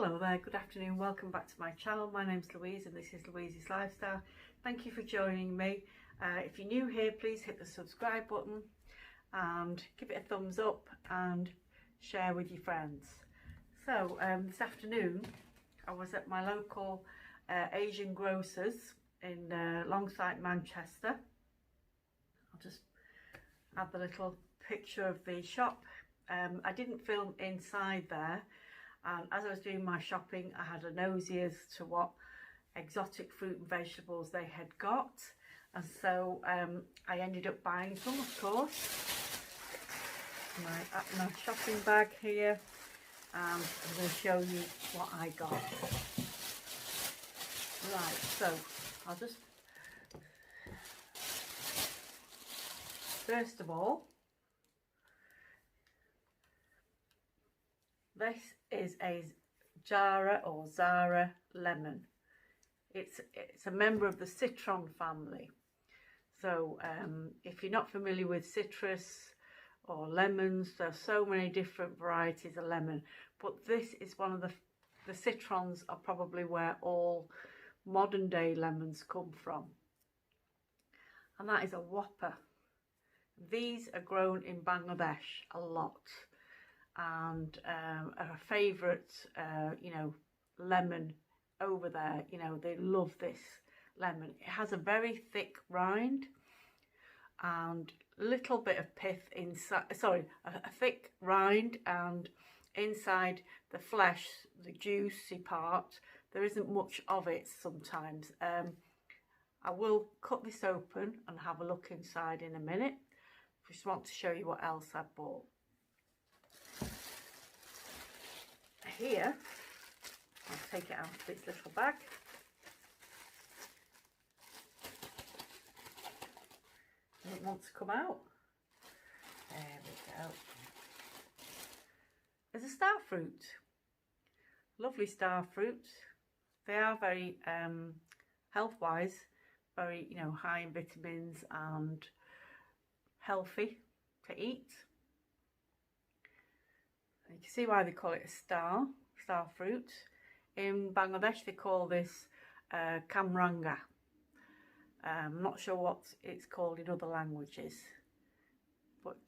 Hello there, good afternoon, welcome back to my channel. My name's Louise and this is Louise's Lifestyle. Thank you for joining me. If you're new here, please hit the subscribe button and give it a thumbs up and share with your friends. So this afternoon I was at my local Asian grocers in Longside, Manchester. I'll just add the little picture of the shop. I didn't film inside there. And as I was doing my shopping, I had a nosy as to what exotic fruit and vegetables they had got. And so I ended up buying some, of course. My Appna shopping bag here. And I'm going to show you what I got. Right, so I'll just... First of all, this is a Zara lemon. It's a member of the citron family. So if you're not familiar with citrus or lemons, there's so many different varieties of lemon. But this is one of the citrons are probably where all modern day lemons come from. And that is a whopper. These are grown in Bangladesh a lot. And a favourite, lemon over there. They love this lemon. It has a very thick rind and a little bit of pith inside. Sorry, a thick rind, and inside the flesh, the juicy part, there isn't much of it sometimes. I will cut this open and have a look inside in a minute. Just want to show you what else I bought. Here, I'll take it out of this little bag. It wants to come out. There we go. There's a star fruit. Lovely star fruit. They are very health-wise, very high in vitamins and healthy to eat. You can see why they call it a star fruit. In Bangladesh they call this kamranga. I'm not sure what it's called in other languages, but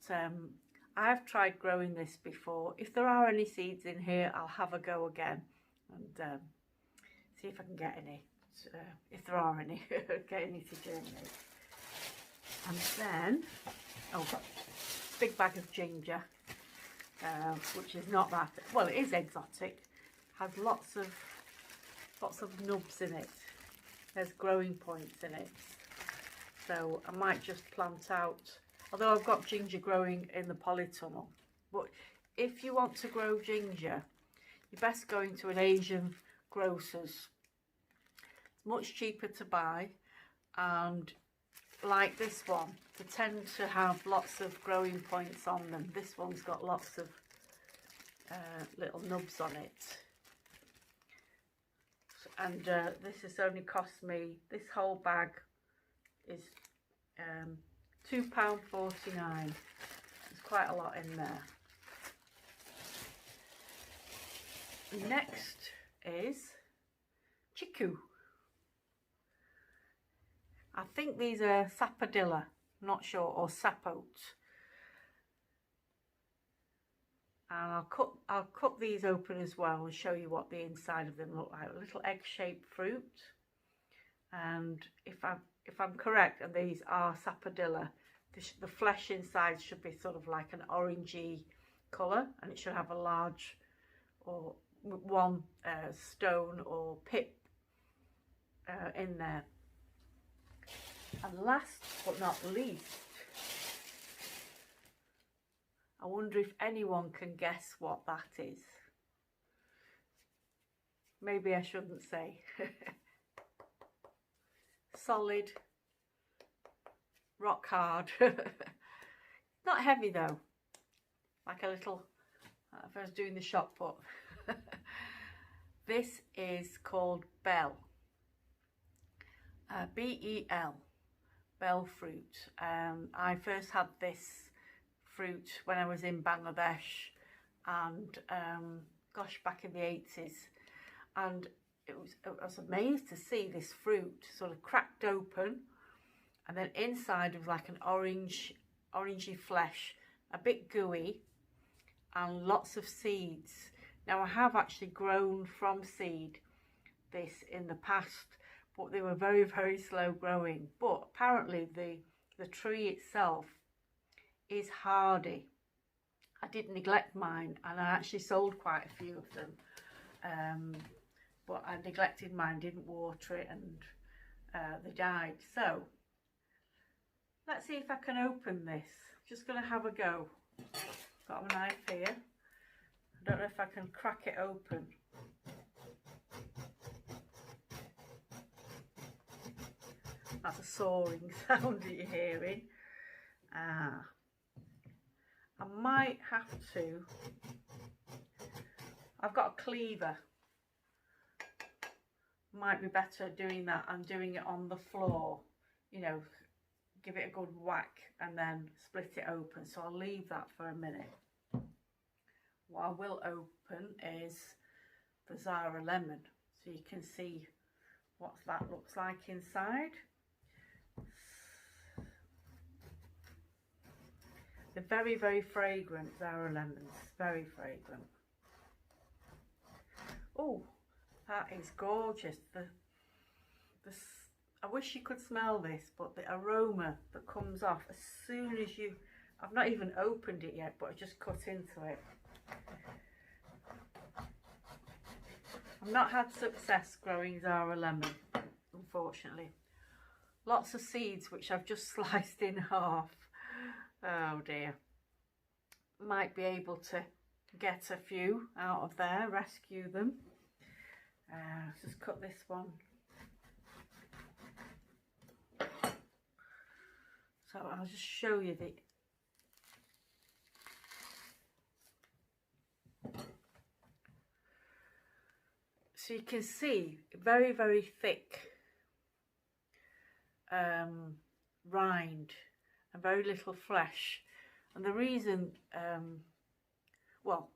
I've tried growing this before. If there are any seeds in here, I'll have a go again and see if I can get any, if there are any, get any to germinate. And then, big bag of ginger. Which is not that, well, it is exotic, has lots of nubs in it, there's growing points in it, so I might just plant out, although I've got ginger growing in the polytunnel. But if you want to grow ginger, you're best going to an Asian grocer's. It's much cheaper to buy, and like this one, they tend to have lots of growing points on them. This one's got lots of little nubs on it. And this has only cost me, this whole bag is £2.49. There's quite a lot in there. Next is chiku. I think these are sapodilla, not sure, or sapote. And I'll cut these open as well and show you what the inside of them look like. A little egg-shaped fruit. And if I'm correct, and these are sapodilla, the flesh inside should be sort of like an orangey colour, and it should have a large or one stone or pip in there. And last but not least, I wonder if anyone can guess what that is. Maybe I shouldn't say. Solid, rock hard. Not heavy though. Like a little, if I was doing the shot put. This is called bell. B-E-L. Bell fruit. I first had this fruit when I was in Bangladesh, and gosh, back in the 80s, and I was amazed to see this fruit sort of cracked open, and then inside was like an orangey flesh, a bit gooey, and lots of seeds. Now I have actually grown from seed this in the past, but they were very, very slow growing. But apparently the tree itself is hardy. I did neglect mine, and I actually sold quite a few of them, but I neglected mine, didn't water it, and they died. So let's see if I can open this. Just going to have a go. Got a knife here. I don't know if I can crack it open. That's a sawing sound that you're hearing. I might have to. I've got a cleaver. Might be better doing that and doing it on the floor. You know, give it a good whack and then split it open. So I'll leave that for a minute. What I will open is the Zara lemon, so you can see what that looks like inside. They're very, very fragrant, Zara lemons, very fragrant. Oh, that is gorgeous. I wish you could smell this, but the aroma that comes off as soon as you, I've not even opened it yet, but I just cut into it. I've not had success growing Zara lemon, unfortunately. Lots of seeds which I've just sliced in half. Oh dear. Might be able to get a few out of there, rescue them. Just cut this one. So I'll just show you the so you can see very, very thick rind and very little flesh. And the reason the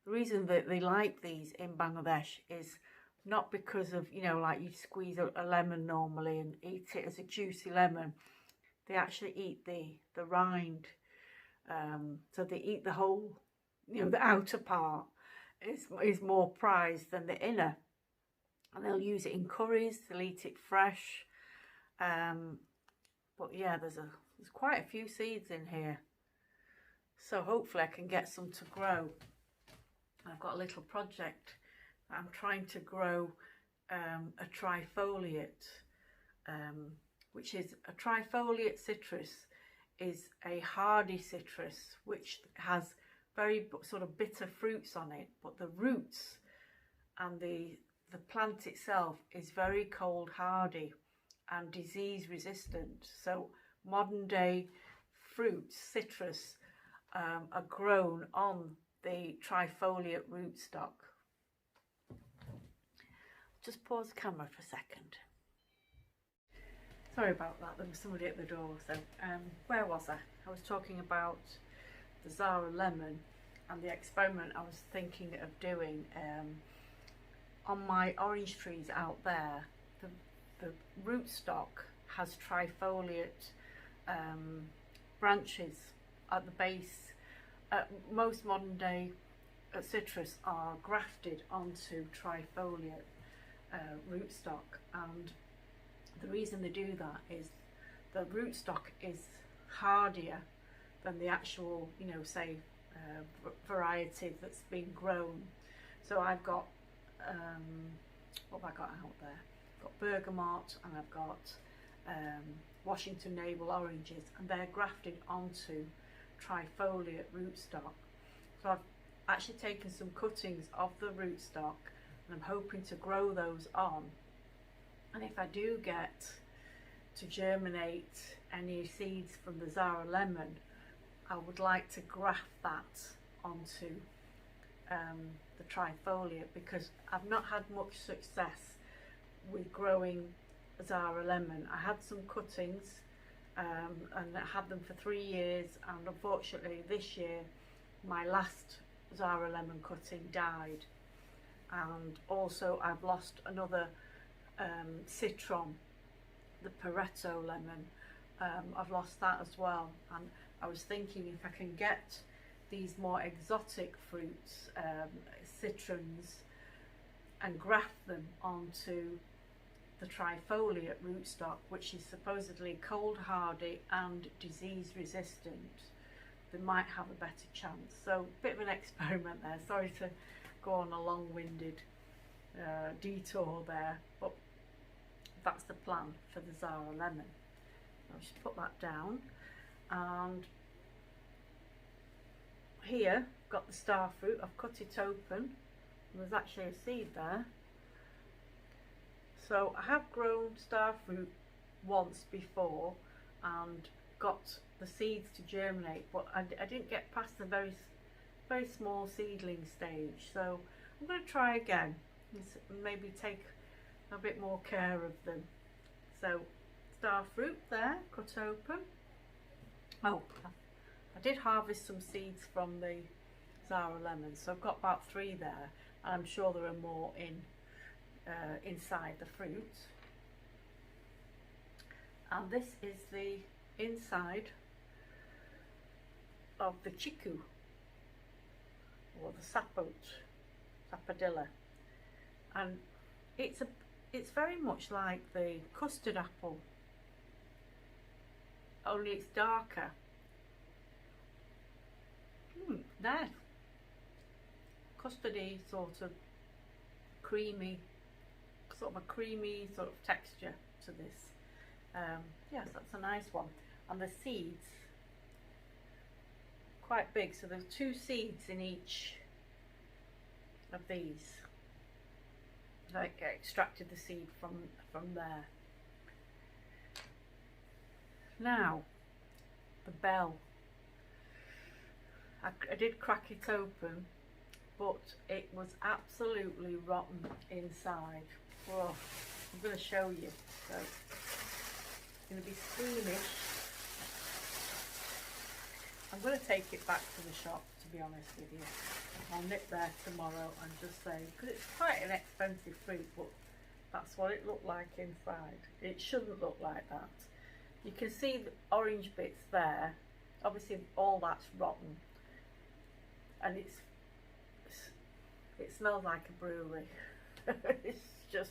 reason that they like these in Bangladesh is not because of, you know, like you squeeze a lemon normally and eat it as a juicy lemon. They actually eat the rind, so they eat the whole, you know, the outer part is more prized than the inner, and they'll use it in curries, they'll eat it fresh. But yeah, there's quite a few seeds in here, so hopefully I can get some to grow. I've got a little project. I'm trying to grow a trifoliate, which is a trifoliate citrus, is a hardy citrus which has very sort of bitter fruits on it, but the roots and the plant itself is very cold hardy and disease resistant. So modern day fruits, citrus, are grown on the trifoliate rootstock. Just pause the camera for a second. Sorry about that, there was somebody at the door. So where was I? I was talking about the Zara lemon and the experiment I was thinking of doing. On my orange trees out there, the rootstock has trifoliate branches at the base. Most modern day citrus are grafted onto trifoliate rootstock, and the reason they do that is the rootstock is hardier than the actual, you know, say variety that's been grown. So I've got what have I got out there? I've got bergamot, and I've got Washington navel oranges, and they're grafted onto trifoliate rootstock. So I've actually taken some cuttings of the rootstock, and I'm hoping to grow those on. And if I do get to germinate any seeds from the Zara lemon, I would like to graft that onto the trifoliate, because I've not had much success with growing Zara lemon. I had some cuttings and I had them for 3 years, and unfortunately this year my last Zara lemon cutting died. and also I've lost another citron, the Pareto lemon. I've lost that as well, and I was thinking if I can get these more exotic fruits, citrons, and graft them onto the trifoliate rootstock, which is supposedly cold hardy and disease resistant, they might have a better chance. So a bit of an experiment there. Sorry to go on a long-winded detour there, but that's the plan for the Zara lemon. I'll just put that down, and here I've got the star fruit. I've cut it open. There's actually a seed there. So I have grown star fruit once before and got the seeds to germinate, but I didn't get past the very small seedling stage. So I'm going to try again and maybe take a bit more care of them. So star fruit there, cut open. Oh, I did harvest some seeds from the Zara lemon, so I've got about 3 there, and I'm sure there are more inside the fruit. And this is the inside of the chiku, or the sapodilla, and it's very much like the custard apple, only it's darker. Nice, custardy, sort of creamy, sort of a creamy sort of texture to this. Yes, that's a nice one. And the seeds, quite big, so there's 2 seeds in each of these. I extracted the seed from there. Now, the bell. I did crack it open, but it was absolutely rotten inside. Oh, I'm going to show you. So it's going to be squeamish. I'm going to take it back to the shop, to be honest with you. I'll nip there tomorrow and just say, because it's quite an expensive fruit, but that's what it looked like inside. It shouldn't look like that. You can see the orange bits there. Obviously all that's rotten, and it smells like a brewery. It's just,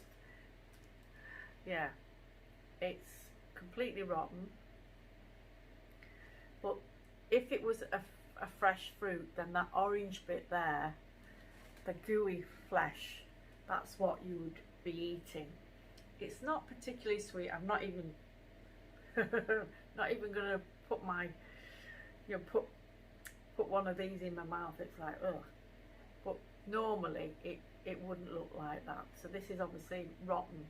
yeah, it's completely rotten. But if it was a fresh fruit, then that orange bit there, the gooey flesh, that's what you would be eating. It's not particularly sweet. I'm not even going to put my, put one of these in my mouth. It's like, ugh. But normally it wouldn't look like that. So this is obviously rotten.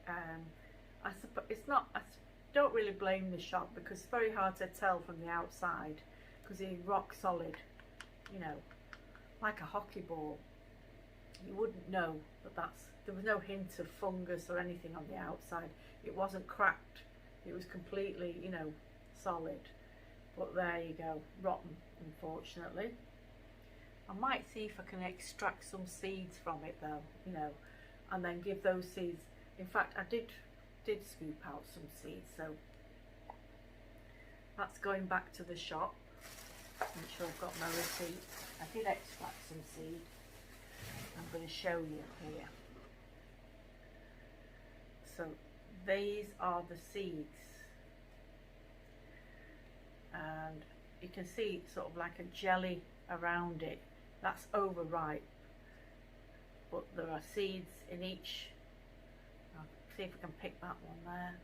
I suppose it's not. I don't really blame the shop, because it's very hard to tell from the outside, because it's rock solid, like a hockey ball. You wouldn't know that there was no hint of fungus or anything on the outside. It wasn't cracked. It was completely, solid. But there you go, rotten, unfortunately. I might see if I can extract some seeds from it though, and then give those seeds. In fact, I did scoop out some seeds, so that's going back to the shop. Make sure I've got my receipt. I did extract some seed. I'm going to show you here. So these are the seeds, and you can see sort of like a jelly around it. That's overripe, but there are seeds in each. I'll see if I can pick that one there.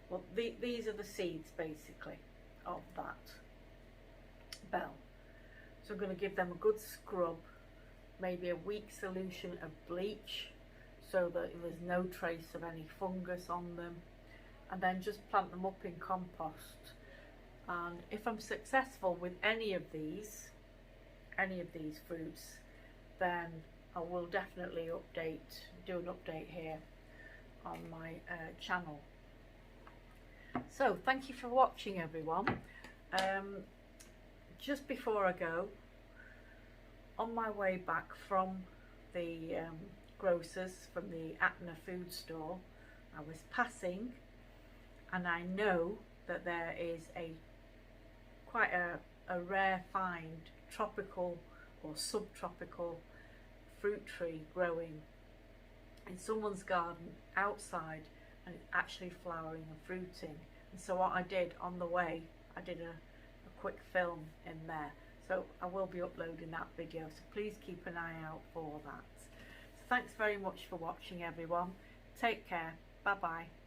Well, these are the seeds basically of that bell. So I'm going to give them a good scrub, maybe a weak solution of bleach, so that there's no trace of any fungus on them, and then just plant them up in compost. And if I'm successful with any of these fruits, then I will definitely do an update here on my channel. So thank you for watching, everyone. Just before I go, on my way back from the grocers, from the Appna food store, I was passing, and I know that there is quite a rare find tropical or subtropical fruit tree growing in someone's garden outside, and it's actually flowering and fruiting. And so what I did on the way, I did a quick film in there. So I will be uploading that video, so please keep an eye out for that. So thanks very much for watching, everyone. Take care. Bye bye.